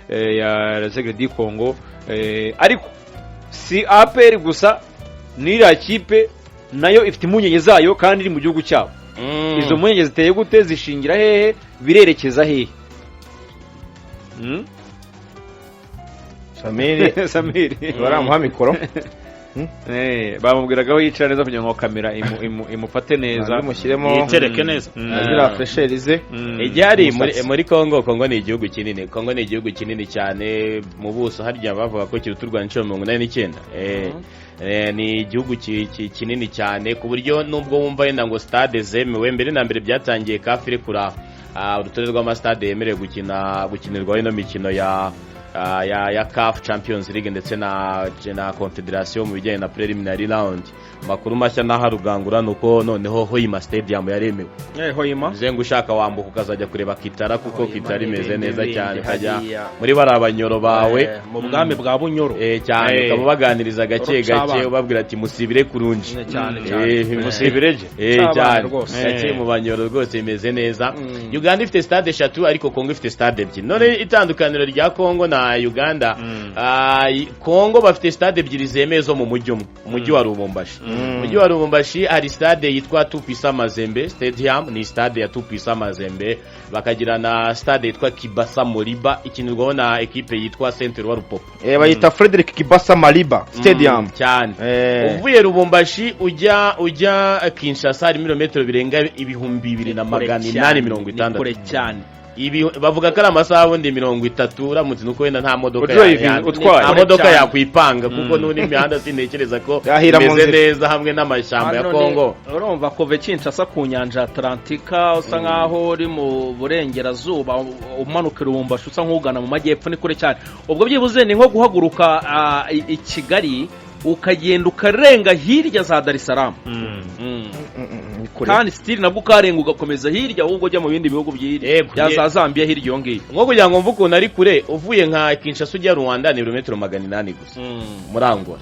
ya Resegre di Congo, ariko si APR gusa n'iriya kipe nayo ifite impungenge zayo kandi iri mu gihugu cyabo. Izo mpungenge ziteye gute, zishingira hehe, birerekeza hehe? Samiri baramuha mikoro. Bamubwiragaho yicara neza kugira ngo kamera imufate neza, imushyiremo yitereke neza agira fresherize. Ijyari muri Congo ni igihugu kinini. Congo ni igihugu kinini cyane mu buso, harya bavuga ko kiruta u Rwanda 189. Ni igihugu kinini cyane ku buryo nubwo wumva yenda ngo stade zemewe mbere na mbere byatangiye kafire kura urutonde rw'amastade yemerewe gukinirwaho ino mikino ya CAF Champions League ndetse na Confederation mu bijyanye na preliminary round. Amakuru mashya naha rugangura nuko noneho Hoima Stadium yaremewe. Hoima zengu ushaka wambuka ukazajya kureba Kitara kuko Kitara imeze neza cyane, kajya muri barabanyoro bawe mu bwami bwa Bunyoro cyane, ukaba baganiriza gake gake ubabwira ati musibire kurunji musibireje cyane gake mu banyoro rwose imeze neza. Uganda ifite stade 3 ariko Congo ifite stade 2. None itandukaniro rya Congo na Uganda, Congo bafite stade 2 zemezo mu mujyi wa Lubumbashi. Mujyi wa Lubumbashi hari stade yitwa Tupisa Mazembe Stadium, ni stade ya Tupisa Mazembe. Bakagira na stade yitwa Kibasa Moriba ikinirwaho na equipe yitwa Centre wa Rupopo, bayita Frederick Kibasa Maliba Stadium cyane. Uvuye Lubumbashi ujya Kinshasa hari ibirometero birenga 2850 kure cyane. Bavuga ko ari amasaha abundi 30 uramutse nuko wenda nta modoka yakwipanga kuko nuni imihanda sintekereza ko imeze neza hamwe n'amashyamba ya Congo. Urumva ko Kinshasa ku nyanja Atlantika usa nkaho uri mu burengerazuba umanuka Lubumbashi usa nk'ugana mu majyepfo, ni kure cyane. Ubwo byibuze ni nko guhaguruka i Kigali ukagenda ukarenga hirya za Dar es Salaam, kandi still nabwo ukarenga ugakomeza hirya ahubwo ujya mu bindi bihugu bya za Zambia hirya iyo ngiyo. Nko kugira ngo mvuko nari kure uvuye nka Kinshasa ujya Rwanda ni ibirometero 800 gusa muri Angola.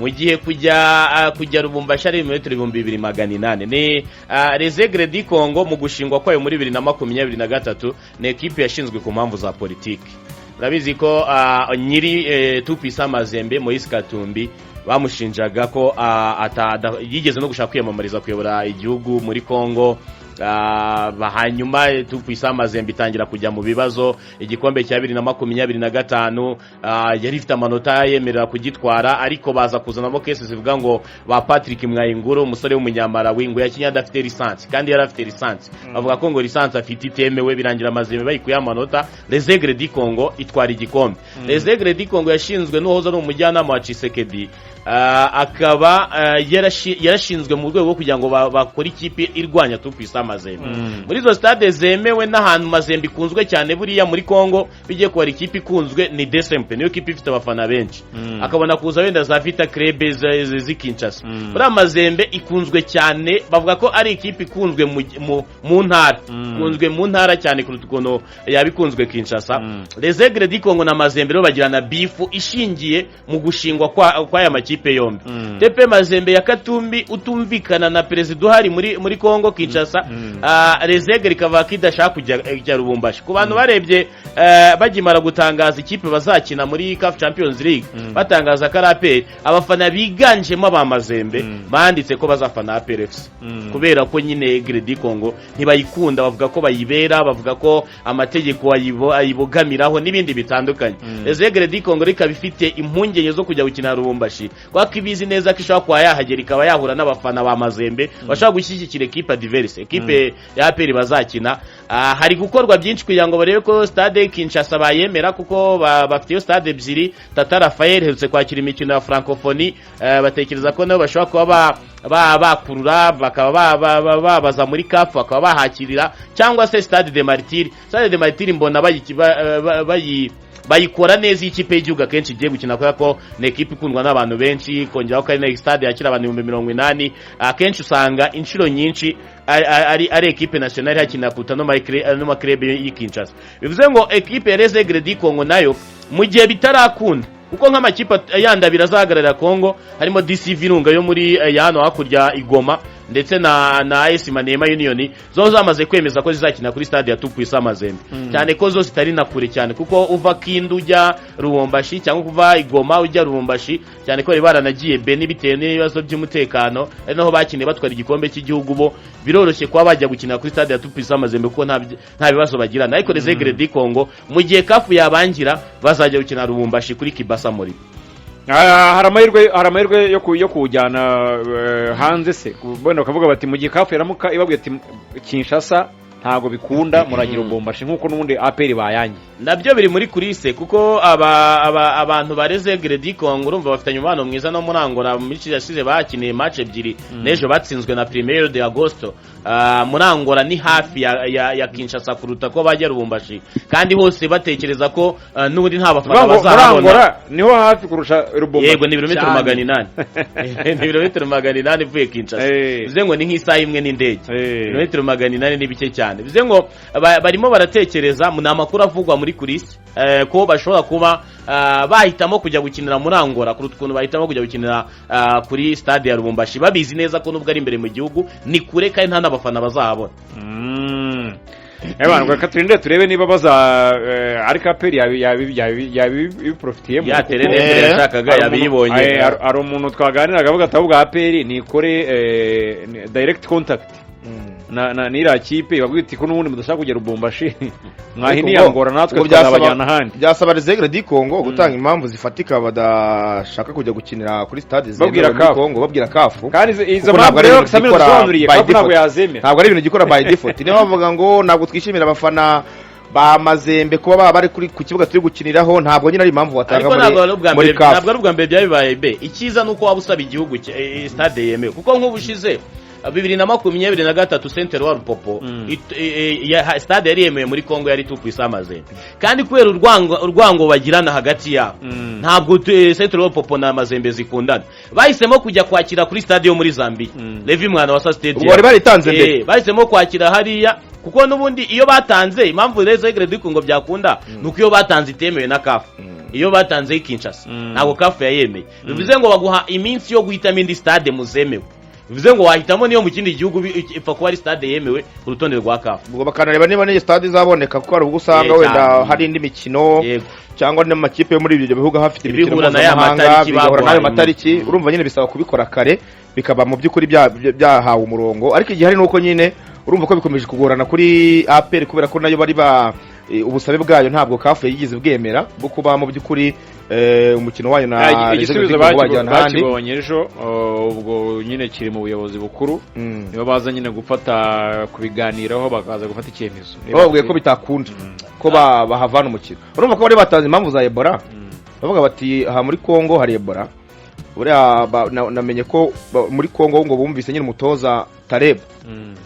Mu gihe kujya Lubumbashi ari ibirometero 2800. Ni Resegre di Congo mu gushingwa kwayo muri 2023 ni equipe yashinzwe ku mpamvu za politiki. Urabizi ko nyiri Tupisa Mazembe Moise Katumbi bamushinjaga ko yigeze no gushaka kwiyamamariza kuyobora igihugu muri Congo. Hanyuma Tupisa Mazembe itangira kujya mu bibazo. Igikombe cya 2025 yari ifite amanota yemerera kugitwara, ariko baza kuzanamo cases zivuga ngo ba Patrick Mwayinguro umusore w'umunyamarawi ngo yakinya adafite lisansi kandi yari afite lisansi. Bavuga ko ngo lisansi afite itemewe, birangira Mazembe bayikuye amanota. Resegre di Congo itwara igikombe. Resegre di Congo yashinzwe n'uhoza no umujyanama wa Tshisekedi, akaba yarashinzwe mu rwego rwo kugira ngo bakore ikipe irwanya Tupisa Mazembe. Muri zo stade zemewe n'ahantu Mazembe ikunzwe cyane buriya muri Congo bigiye kuba ikipe ikunzwe ni Desempe, niyo kipe ifite abafana benshi. Akabona kuza wenda za Vita Club z'Kinshasa. Buriya Mazembe ikunzwe cyane, bavuga ko ari ikipe ikunzwe mu ntara, ikunzwe mu ntara cyane kuruta ukuntu yabikunzwe Kinshasa. Resegre di Congo na Mazembe rero bagirana bifu ishingiye mu gushingwa kwa ya makipe yombi. TP Mazembe ya Katumbi utumvikana na perezida uhari muri Congo Kinshasa. Resegre ikava kidashaka kujya Lubumbashi. Ku bantu barebye bagimara gutangaza ikipe bazakina muri CAF Champions League, batangaza ko APR, abafana biganjemo aba Mazembe banditse ko bazafana APR FC kubera ko nyine Gredi Congo ntibayikunda, bavuga ko bayibera, bavuga ko amategeko ayibogamiraho n'ibindi bitandukanye. Resegre di Congo rikaba ifite impungenge zo kujya gukina Lubumbashi kwa kibizi neza ko ishaka kwa yahagera ikaba yahura n'abafana ba Mazembe bashaka gushyigikira equipe adverse, equipe ya APR bazakina. Hari gukorwa byinshi kugira ngo barebe ko stade Kinshasa bayemera kuko bafite yo stade 2. Tata Rafael herutse kwakira imikino ya Francophonie, batekereza ko nabo bashobora kuba bakurura bakaba babaza muri CAF bakaba bahakirira, cyangwa se stade de Martyrs. Stade de Martyrs mbona bayikora neza ikipe y'igihugu akenshi igiye gukina kubera ko ni equipe ikundwa n'abantu benshi, kongeraho ko ari stade yakira abantu 80,000. Akenshi usanga inshuro nyinshi ari equipe nationale hakina kuta no club y'Kinshasa. Bivuze ngo equipe ya Resegre di Congo nayo mu gihe bitarakunda kuko nk'amakipe yandabira azahagararira Congo harimo DC Virunga yo muri hano hakurya Igoma, ndetse na AS Maniema Union zo zamaze kwemeza ko zizakina kuri stade ya Tupuisa Mazembe cyane ko zo zitari na kure cyane kuko uva Kindu ujya Rubombashi cyangwa kuva Igoma ujya Rubombashi cyane ko baranagiye Beni bitewe n'ibibazo by'umutekano ari naho bakiniye batwara igikombe cy'igihugu bo biroroshye kuba bajya gukina kuri stade ya Tupuisa Mazembe kuko nta bibazo bagirana ariko Les Aigles du Congo mu gihe kafu yabangira bazajya gukina Rubombashi kuri Kibasa muri hari amahirwe yo kujyana hanze se bwenda bakavuga bati mu gihe kafu yaramuka ibabwiye ati Kinshasa ntago bikunda muragira ubombashi nkuko nubundi APR bayangi nabyo biri muri kurise kuko abantu bareze Aigles du Congo urumva bafitanye umubano mwiza no Murangora mu mici yasize bakiniye match ebyiri nejo batsinzwe na 1 de Agosto Murangora ni hafi ya Kinshasa kuruta ko bajya Rubombashi kandi hose batekereza ko n'ubundi nta bafana bazabona Murangora niho hafi kurusha Rubombashi yego ni ibirometero 800 ni ibirometero 800 vuye Kinshasa bize ngo ni nk'isaha imwe n'indege ibirometero 800 ni bike cyane bize ngo barimo baratekereza mu Amakuru avugwa muri kulisi ko bashobora kuba bahitamo kujya gukinira Murangora kuruta ukuntu bahitamo kujya gukinira kuri stade ya Rubombashi babizi neza ko nubwo ari imbere mu gihugu ni kure kandi nta n'abafana bazahabona abantu reka turebe niba baza ariko APR yabiprofitiyemo yatere neza yashakaga yabiyibonye hari umuntu twaganiraga avuga ati ahubwo APR nikore direct contact na nira kipe bagwita ko nubundi mudashaka kugera Rubombashi mwahiniye natwe twabajyana handi byasaba Les Aigles du Congo gutanga impamvu zifatika badashaka kujya gukinira kuri stade babwira Congo babwira kafu kandi izo mpamvu rero Samir dusobanuriye kafu ntabwo yazemera ntabwo ari ibintu gikora by default niyo bavuga ngo ntabwo twishimira abafana ba Mazembe kuba bari ku kibuga turi gukiniraho ntabwo nyine ari impamvu watanga muri kafu ntabwo ari ubwa mbere byabibaye be ikiza nuko waba usaba igihugu stade yemewe kuko nk'ubushize 2023 Centre wa Rupopo stade yari yemewe muri Kongo yari Tupuisa Mazembe kandi kubera urwango bagirana hagati yabo ntabwo Centre wa Rupopo na Mazembe zikundana bahisemo kujya kwakira kuri stade yo muri Zambia Levi mwana wa stade bari baritanze mbere bahisemo kwakira hariya kuko nubundi iyo batanze impamvu Les Aigles du Congo byakunda nuko iyo batanze itemewe na kafu iyo batanze Kinshasa ntabwo kafu yayemeye bivuze ngo baguha iminsi yo guhitamo indi stade muzemewe bivuze ngo wahitamo niyo mu kindi gihugu ipfa kuba ari stade yemewe ku rutonde rwa kafu ubwo bakanareba niba n'iyo stade izaboneka kuko hari ubwo usanga wenda hari indi mikino cyangwa n'amakipe yo muri ibyo bihugu hafite imikino mpuzamahanga bigahura n'ayo matariki urumva nyine bisaba kubikora kare bikaba mu by'ukuri byahawe umurongo ariko igihe hari nuko nyine urumva ko bikomeje kugorana kuri APR kubera ko nayo bari ubusabe bwayo ntabwo kafu yagize bwemera bwo kuba mu by'ukuri umukino wayo na igisubizo bakibonye ejo ubwo nyine kiri mu buyobozi bukuru nibo baza nyine gufata kubiganiraho bakaza gufata icyemezo babwiye ko bitakunda ko bahavana umukino urumva ko bari batanze impamvu za Ebola bavuga bati aha muri Kongo hari Ebola buriya namenye ko muri Kongo ngo bumvise nyine umutoza Tareb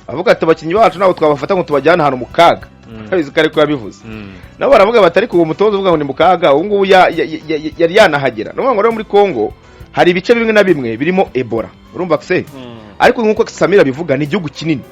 avuga ati abakinnyi bacu nabo twabafata ngo tubajyana ahantu mu kaga kabizi kare ko yabivuze nabo baravuga batari ku mutoza uvuga ngo ni mu kaga ubu ngubu yari yanahagera no ngo rero muri Kongo hari ibice bimwe na bimwe birimo Ebola urumva se ariko nkuko Samira bivuga ni igihugu kinini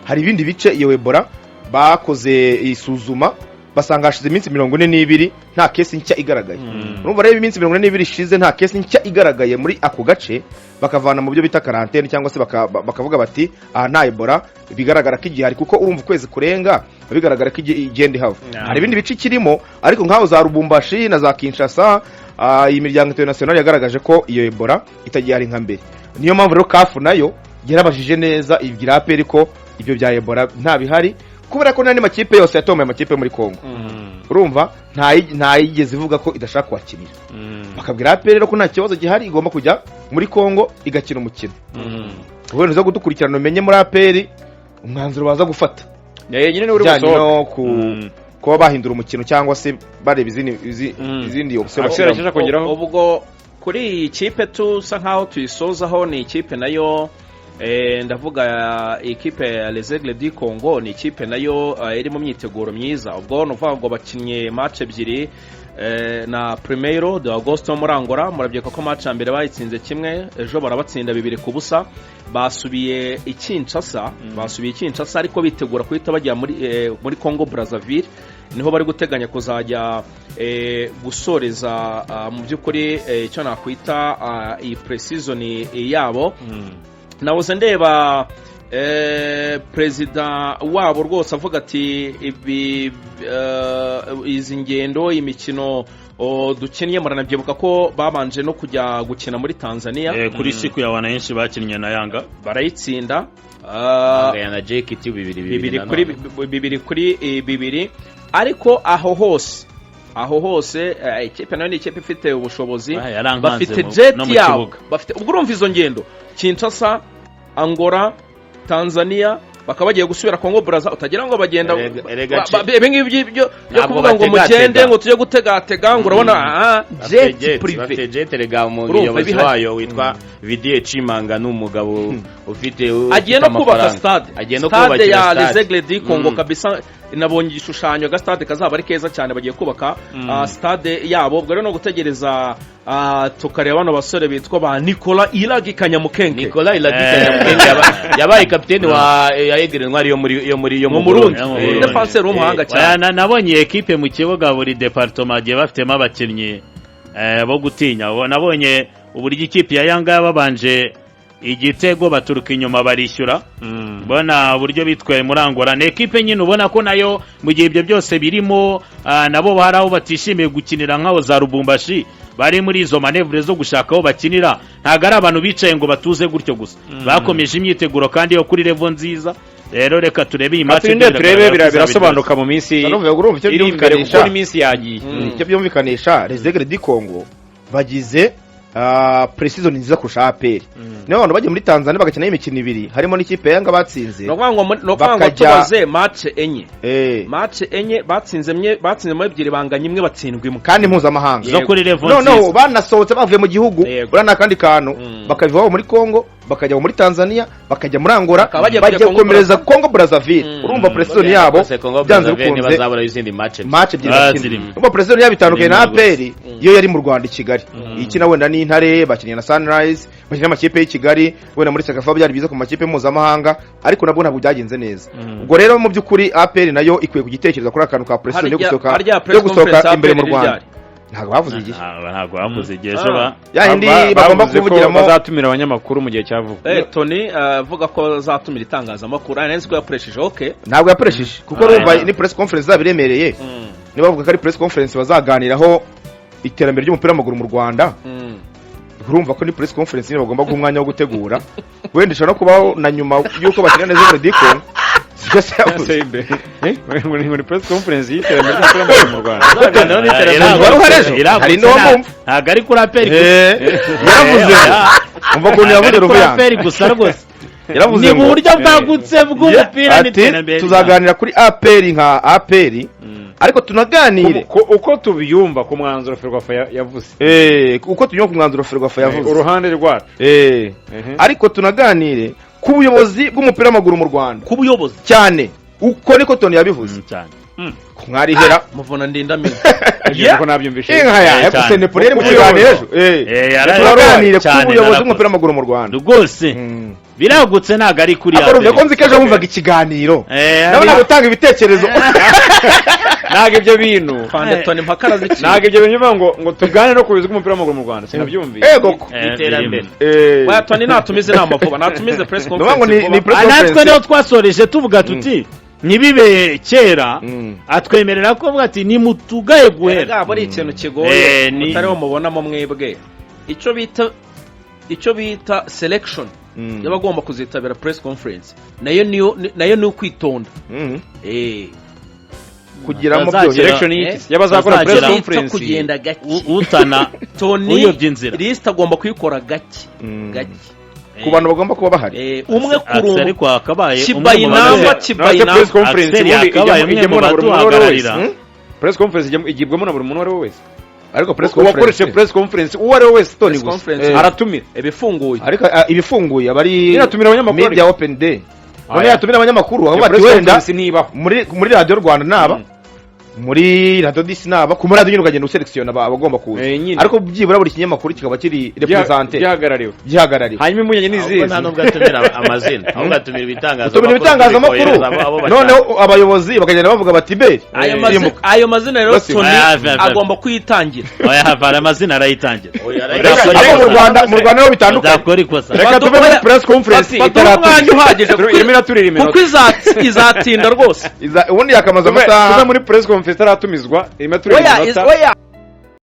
hari ibindi bice iyo Ebola bakoze isuzuma basanga hashize iminsi 42 nta kesi nshya igaragaye urumva rero iminsi 42 ishize nta kesi nshya igaragaye muri ako gace bakavana mu byo bita quarantaine cyangwa se bakavuga bati aha nta Ebola bigaragara ko igihe hari kuko urumva ukwezi kurenga bigaragara ko igende hawe hari ibindi bice kirimo ariko nkaho za Rubumbashi na za Kinshasa iyi miryango international yagaragaje ko iyo Ebola itagiye ari nka mbere niyo mpamvu rero kafu nayo yarabajije neza ibwira APR ko ibyo bya Ebola nta bihari kubera ko nani makipe yose yatomeye amakipe muri Kongo urumva nta yigeze ivuga ko idashaka kwakinira bakabwira APR rero ko nta kibazo gihari igomba kujya muri Kongo igakina umukino ubwo zo gudukurikirana umenye muri APR umwanzuro baza gufata nyine ni uri gusohoka kuba bahindura umukino cyangwa se bareba izindi option ubwo kuri iyi kipe tusa nkaho tuyisozaho ni ikipe nayo ndavuga ikipe ya Les Aigles du Congo ni ikipe nayo iri mu myiteguro myiza ubwo nuvuga ngo bakinye match ebyiri na Primeiro de Agosto muri Angola murabyeka ko match ya mbere bayitsinze kimwe ejo barabatsinda 2-0 basubiye i Kinshasa ariko bitegura kuhita bajya muri Congo Brazzaville niho bari guteganya kuzajya gusoreza mu by'ukuri icyo nakwita iyi pre-season yabo nabuze ndeba perezida wabo rwose avuga ati izi ngendo imikino dukinnye muranabyibuka ko babanje no kujya gukina muri Tanzania kuri siku ya wananchi bakinnye na Yanga barayitsinda na JKT bibiri kuri bibiri ariko aho hose ikipe nayo ni ikipe ifite ubushobozi bafite jet yabo bafite ubwo urumva izo ngendo Kinshasa Angola Tanzania bakaba bagiye gusubira Congo Brazza utagira ngo bagenda ngibi byo kuvuga ngo mugende ngo tujye gutegatega ngo urabona jet privé jet rega umuyobozi wayo witwa Vidie Chimanga n'umugabo ufite agiye no kubaka stade ya Les Aigles du Congo kabisa nabonye igishushanyo ga stade kazaba ari keza cyane bagiye kubaka stade yabo ubwo rero no gutegereza tukareba bano basore bitwa ba Nicolas Ilagi Kanyamukenge yabaye kapiteni wa Aigles Ntwari yo muri Burundi defenseur w'umuhanga cyane nabonye equipe mu kibuga buri departement agiye bafitemo abakinnyi bo gutinya nabonye uburyo ikipe ya Yanga yababanje igitego baturuka inyuma barishyura bona uburyo bitwaye muri Angola ne equipe nyine ubona ko nayo mu gihe ibyo byose birimo nabo baraho batishimiye gukinira nkaho za Lubumbashi bari muri izo manevure zo gushaka aho bakinira ntago ari abantu bicaye ngo batuze gutyo gusa bakomeje imyiteguro kandi yo kuri level nziza rero reka turebe iyi match birasobanuka mu minsi iri imbere kuko iminsi yagiye icyo byumvikanisha Les Aigles du Congo bagize precision nziza kurusha APR niyo abantu bagiye muri Tanzania bagakina imikino ibiri harimo n'ikipe ya Yanga batsinze no kwanga tubaze match enye batsinze mu ebyiri banganya imwe batsindwa imwe kandi mpuzamahanga zo kuri level no banasohotse bavuye mu gihugu urana kandi kantu bakavivaho muri Congo bakajya muri Tanzania bakajya muri Angola bajya komereza Congo Brazzaville urumva precision yabo byanze bikunze bazabura izindi match by'irimo urumva precision yabo itandukanye na APR iyo yari mu Rwanda i Kigali iki na wenda ni Intare bakinnye na Sunrise bakinnye amakipe y'i Kigali wenda muri Sekafa byari biza ku makipe mpuzamahanga ariko nabwo ntabwo byagenze neza ubwo rero mu by'ukuri APR nayo ikwiye kugitekereza kuri akantu ka precision yo gusohoka imbere mu Rwanda ntabwo bavuze igihe yahindi bagomba kuvugiramo bazatumira abanyamakuru mu gihe cyavuga Tony avuga ko zatumira itangazamakuru nzi ko yakoresheje ntabwo yakoresheje kuko urumva ni press conference zabiremereye niba bavuga ko ari press conference bazaganiraho iterambere ry'umupira w'amaguru mu Rwanda urumva ko ni press conference niba bagomba guha umwanya wo gutegura wenda ishobora no kubaho na nyuma y'uko bakina neza muri Dicon muri press conference y'iterambere ry'umupira w'amaguru mu Rwanda hari n'uwamumva ntabwo ari kuri APR yaravuze umva ko yavuze APR gusa rwose ni mu buryo bwagutse bw'umupira n'iterambere tuzaganira kuri APR nka APR ariko tunaganire uko tubyumva ku mwanzuro Ferwafa yavuze uko tubyumva ku mwanzuro Ferwafa yavuze uruhande rwacu ariko tunaganire ku buyobozi bw'umupira w'amaguru mu Rwanda ku buyobozi cyane uko niko Tony yabivuze cyane kumwarihera muvuna ndindamira ko nabyumvishe yakuse Nepal mu kiganiro turaganire ku buyobozi bw'umupira w'amaguru mu Rwanda rwose biragutse ntago ari kuri yawe ko nzi keje wumvaga ikiganiro nabona gutanga ibitekerezo ntago ibyo bintu Tony mpakara ziki ntago ibyo bintu ngo tugane no kubiza umupira w'amaguru mu Rwanda sinabyumvise iterambere wa Tony natumize nama vuba natumize press conference natwe niho twasoreje tuvuga tuti nibibe kera atwemerera ko avuga ati ni mutugaye guhera bari ikintu kigoye mutariho mubonamo mwebwe icyo bita selection y'abagomba kuzitabira press conference nayo ni ukwitonda kugiramo byo selection y'abazakora press conference kugenda gake utana Tony list agomba kuyikora gake ku bantu bagomba kuba bahari umwe kurumva ariko akabaye kibayinamba press conference ijyemo na buri muntu press conference igibwemo na buri muntu wari wese ariko press conference press conference uwo ari wese Tony aratumira ibifunguye ariko ibifunguye abari iratumira abanyamakuru media open day none yatumira abanyamakuru aho bati wenda muri radio Rwanda naba muri radiyo disi naba ku maradiyo nyine ukagenda uselekisiyona abagomba kuza nyine. ariko byibura buri kinyamakuru kikaba kiri represente gihagarariwe hanyuma impungenge ni ahubwo izihe nta nubwo atumira amazina ahubwo atumira utumira ibitangazamakuru noneho abayobozi bakagenda bavuga bati beri ayo mazina rero Tony agomba kuyitangira havana amazina arayitangira mu Rwanda niho bitandukanye udakora ikosa reka tuve muri press conference umwanya uhagije irimo iraturira iminota kuko izatinda rwose ubundi yakamaze amasaha tuve muri press conference itaratumizwa irimo iraturira iminota oya